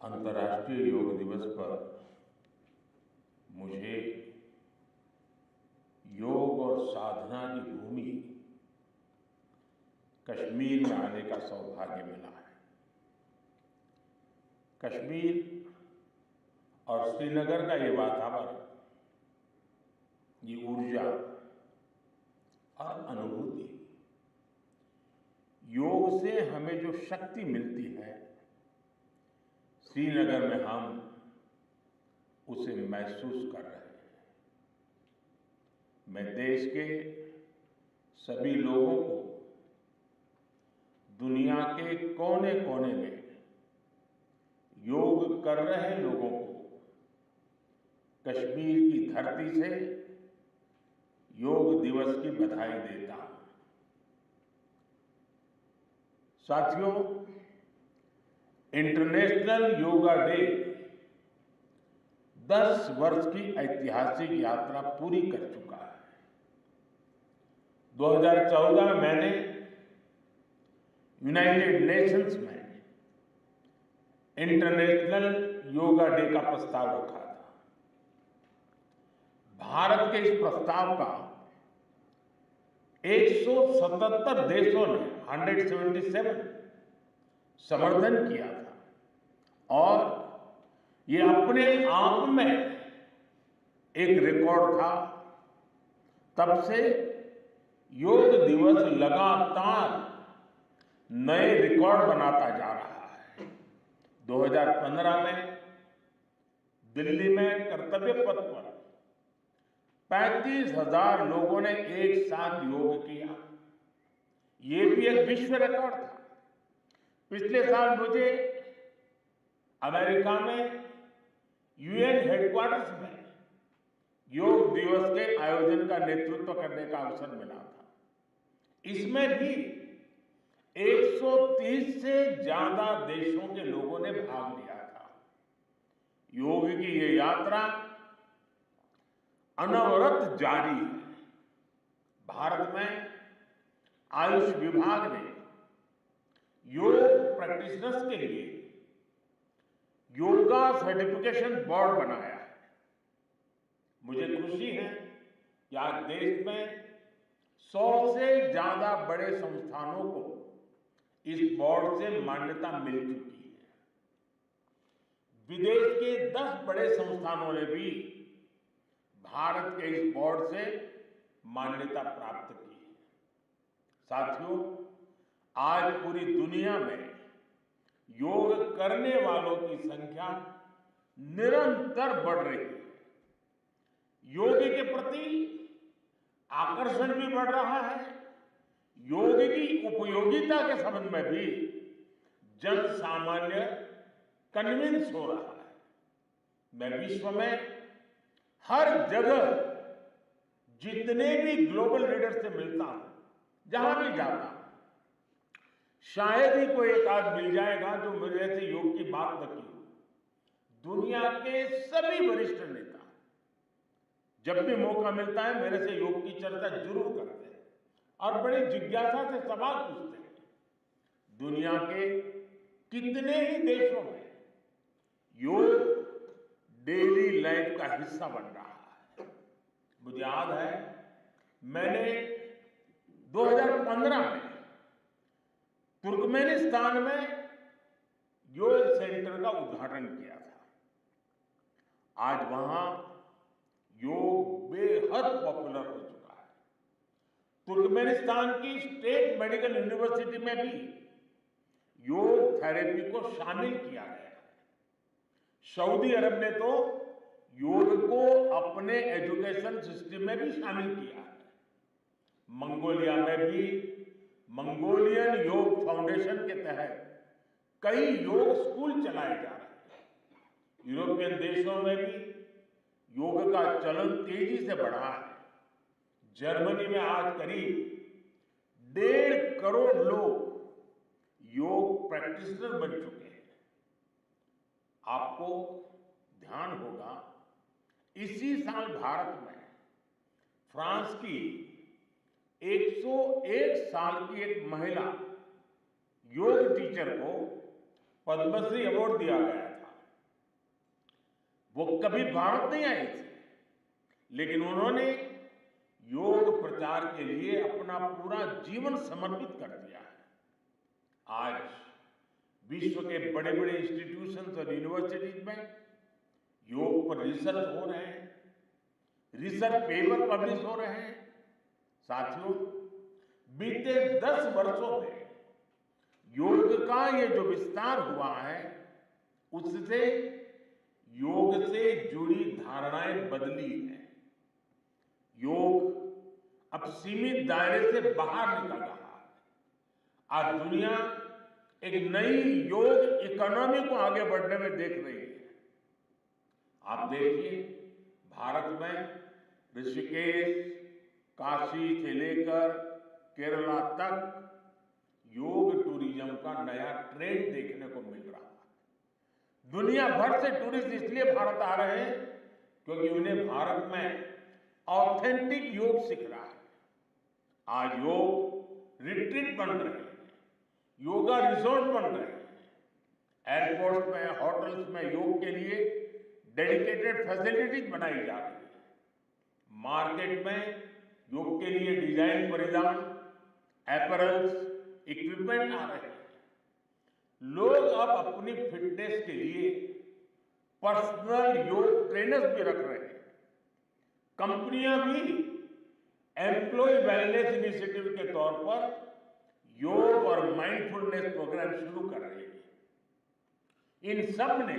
अंतर्राष्ट्रीय योग दिवस पर मुझे योग और साधना की भूमि कश्मीर में आने का सौभाग्य मिला है। कश्मीर और श्रीनगर का ये वातावरण, ये ऊर्जा और अनुभूति, योग से हमें जो शक्ति मिलती है, श्रीनगर में हम उसे महसूस कर रहे हैं। मैं देश के सभी लोगों को, दुनिया के कोने कोने में योग कर रहे लोगों को कश्मीर की धरती से योग दिवस की बधाई देता हूं। साथियों, इंटरनेशनल योगा डे 10 वर्ष की ऐतिहासिक यात्रा पूरी कर चुका है। 2014 में मैंने यूनाइटेड नेशंस में इंटरनेशनल योगा डे का प्रस्ताव रखा था। भारत के इस प्रस्ताव का 177 देशों ने 177 समर्थन किया था और ये अपने आप में एक रिकॉर्ड था। तब से योग दिवस लगातार नए रिकॉर्ड बनाता जा रहा है। 2015 में दिल्ली में कर्तव्य पथ पर 35,000 लोगों ने एक साथ योग किया। ये भी एक विश्व रिकॉर्ड था। पिछले साल मुझे अमेरिका में यूएन हेडक्वार्टर्स में योग दिवस के आयोजन का नेतृत्व करने का अवसर मिला था। इसमें भी 130 से ज्यादा देशों के लोगों ने भाग लिया था। योग की ये यात्रा अनवरत जारी है। भारत में आयुष विभाग ने योग प्रैक्टिशनर्स के लिए योगा सर्टिफिकेशन बोर्ड बनाया है। मुझे खुशी है कि आज देश में 100 से ज्यादा बड़े संस्थानों को इस बोर्ड से मान्यता मिल चुकी है। विदेश के 10 बड़े संस्थानों ने भी भारत के इस बोर्ड से मान्यता प्राप्त की है। साथियों, आज पूरी दुनिया में योग करने वालों की संख्या निरंतर बढ़ रही है। योग के प्रति आकर्षण भी बढ़ रहा है। योग की उपयोगिता के संबंध में भी जन सामान्य कन्विंस हो रहा है। मैं विश्व में हर जगह जितने भी ग्लोबल लीडर से मिलता हूं, जहां भी जाता हूं, शायद ही कोई एक आध मिल जाएगा जो मेरे से योग की बात न की हो। दुनिया के सभी वरिष्ठ नेता जब भी मौका मिलता है मेरे से योग की चर्चा जरूर करते हैं और बड़ी जिज्ञासा से सवाल पूछते हैं। दुनिया के कितने ही देशों में योग डेली लाइफ का हिस्सा बन रहा है। मुझे याद है, मैंने 2015 में तुर्कमेनिस्तान में योग सेंटर का उद्घाटन किया था। आज वहां योग बेहद पॉपुलर हो चुका है। तुर्कमेनिस्तान की स्टेट मेडिकल यूनिवर्सिटी में भी योग थेरेपी को शामिल किया गया है। सऊदी अरब ने तो योग को अपने एजुकेशन सिस्टम में भी शामिल किया है। मंगोलिया में भी मंगोलियन योग फाउंडेशन के तहत कई योग स्कूल चलाए जा रहे हैं। यूरोपियन देशों में भी योग का चलन तेजी से बढ़ा है। जर्मनी में आज करीब 1.5 करोड़ लोग योग प्रैक्टिशनर बन चुके हैं। आपको ध्यान होगा, इसी साल भारत में फ्रांस की 101 साल की एक महिला योग टीचर को पद्मश्री अवार्ड दिया गया था। वो कभी भारत नहीं आई थी, लेकिन उन्होंने योग प्रचार के लिए अपना पूरा जीवन समर्पित कर दिया है। आज विश्व के बड़े बड़े इंस्टीट्यूशंस और यूनिवर्सिटीज में योग पर रिसर्च हो रहे हैं, रिसर्च पेपर पब्लिश हो रहे हैं। साथियों, बीते 10 वर्षों में योग का ये जो विस्तार हुआ है, उससे योग से जुड़ी धारणाएं बदली हैं। योग अब सीमित दायरे से बाहर निकल रहा है। आज दुनिया एक नई योग इकोनॉमी को आगे बढ़ने में देख रही है। आप देखिए, भारत में ऋषिकेश, काशी से लेकर केरला तक योग टूरिज्म का नया ट्रेंड देखने को मिल रहा है। दुनिया भर से टूरिस्ट इसलिए भारत आ रहे हैं क्योंकि उन्हें भारत में ऑथेंटिक योग सीख रहा है। आज योग रिट्रीट बन रहे हैं, योगा रिसोर्ट बन रहे हैं, एयरपोर्ट में, होटल्स में योग के लिए डेडिकेटेड फैसिलिटीज बनाई जा रही है। मार्केट में योग के लिए डिजाइन परिधान, अपैरल्स, इक्विपमेंट आ रहे हैं। लोग अब अपनी फिटनेस के लिए पर्सनल योग ट्रेनर्स भी रख रहे हैं। कंपनियां भी एम्प्लॉय वेलनेस इनिशिएटिव के तौर पर योग और माइंडफुलनेस प्रोग्राम शुरू कर रही है। इन सब ने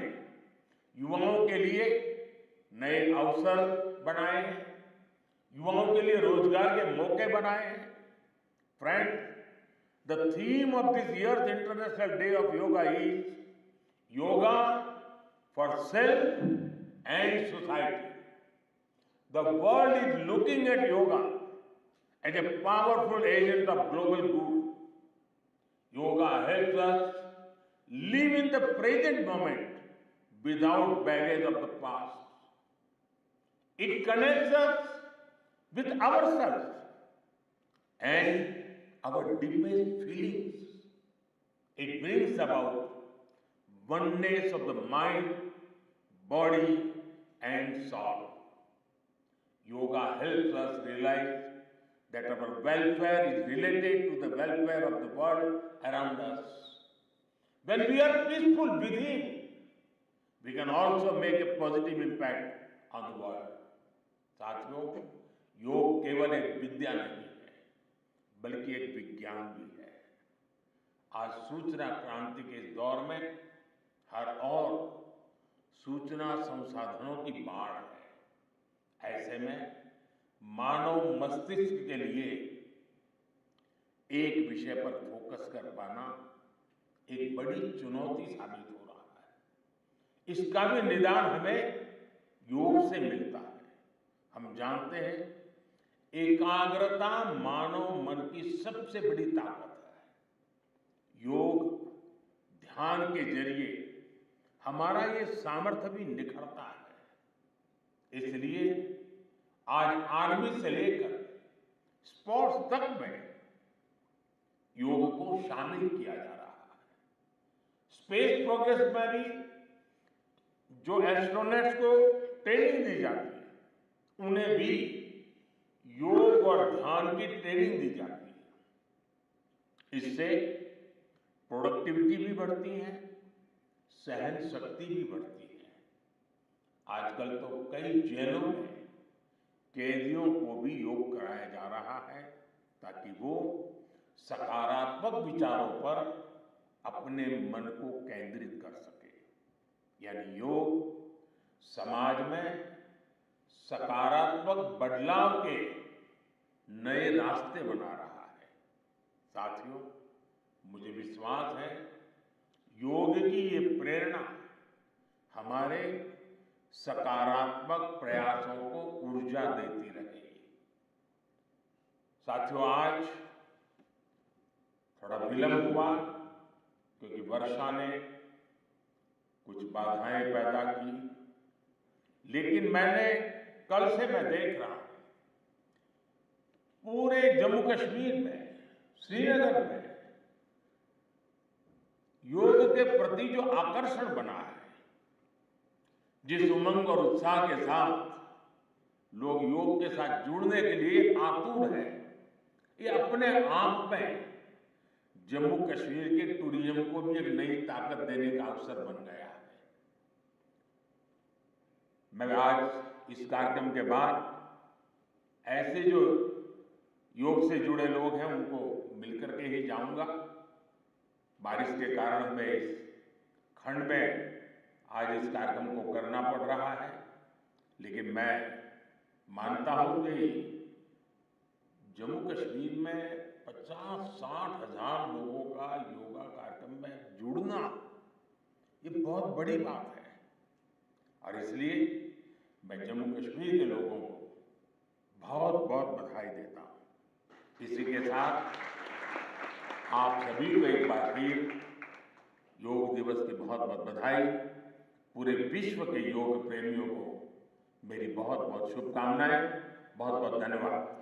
युवाओं के लिए नए अवसर बनाए हैं, युवाओं के लिए रोजगार के मौके बनाए हैं। Friends, the theme of this year's International Day of Yoga is Yoga for Self and Society. The world is looking at yoga as a powerful agent of global good. Yoga helps us live in the present moment without baggage of the past. It connects us with ourselves and our deepest feelings. It brings about oneness of the mind, body, and soul. Yoga helps us realize that our welfare is related to the welfare of the world around us. When we are peaceful within, we can also make a positive impact on the world. साथियों, योग केवल एक विद्या नहीं है, बल्कि एक विज्ञान भी है। आज सूचना क्रांति के इस दौर में हर ओर सूचना संसाधनों की बाढ़ है। ऐसे में मानव मस्तिष्क के लिए एक विषय पर फोकस कर पाना एक बड़ी चुनौती साबित हो रहा है। इसका भी निदान हमें योग से मिलता है। हम जानते हैं, एकाग्रता मानव मन की सबसे बड़ी ताकत है। योग ध्यान के जरिए हमारा ये सामर्थ्य भी निखरता है। इसलिए आज आर्मी से लेकर स्पोर्ट्स तक में योग को शामिल किया जा रहा है। स्पेस प्रोग्रेस में भी जो एस्ट्रोनॉट्स को ट्रेनिंग दी जाती है, उन्हें भी योग और ध्यान की ट्रेनिंग दी जाती है। इससे प्रोडक्टिविटी भी बढ़ती है, सहन शक्ति भी बढ़ती है। आजकल तो कई जेलों में कैदियों को भी योग कराया जा रहा है ताकि वो सकारात्मक विचारों पर अपने मन को केंद्रित कर सके। यानी योग समाज में सकारात्मक बदलाव के नए रास्ते बना रहा है। साथियों, मुझे विश्वास है योग की ये प्रेरणा हमारे सकारात्मक प्रयासों को ऊर्जा देती रहेगी। साथियों, आज थोड़ा विलंब हुआ क्योंकि वर्षा ने कुछ बाधाएं पैदा की, लेकिन कल से मैं देख रहा हूं पूरे जम्मू कश्मीर में, श्रीनगर में योग के प्रति जो आकर्षण बना है, जिस उमंग और उत्साह के साथ लोग योग के साथ जुड़ने के लिए आतुर हैं, ये अपने आप में जम्मू कश्मीर के टूरिज्म को भी एक नई ताकत देने का अवसर बन गया है। मैं आज इस कार्यक्रम के बाद ऐसे जो योग से जुड़े लोग हैं उनको मिलकर के ही जाऊंगा। बारिश के कारण हमें इस खंड में आज इस कार्यक्रम को करना पड़ रहा है, लेकिन मैं मानता हूं कि जम्मू कश्मीर में 50-60 हजार लोगों का योगा कार्यक्रम में जुड़ना ये बहुत बड़ी बात है। और इसलिए मैं जम्मू कश्मीर के लोगों को बहुत बहुत बधाई देता हूं। इसी के साथ आप सभी को एक बार फिर योग दिवस की बहुत बहुत बधाई। पूरे विश्व के योग प्रेमियों को मेरी बहुत बहुत शुभकामनाएं। बहुत बहुत धन्यवाद।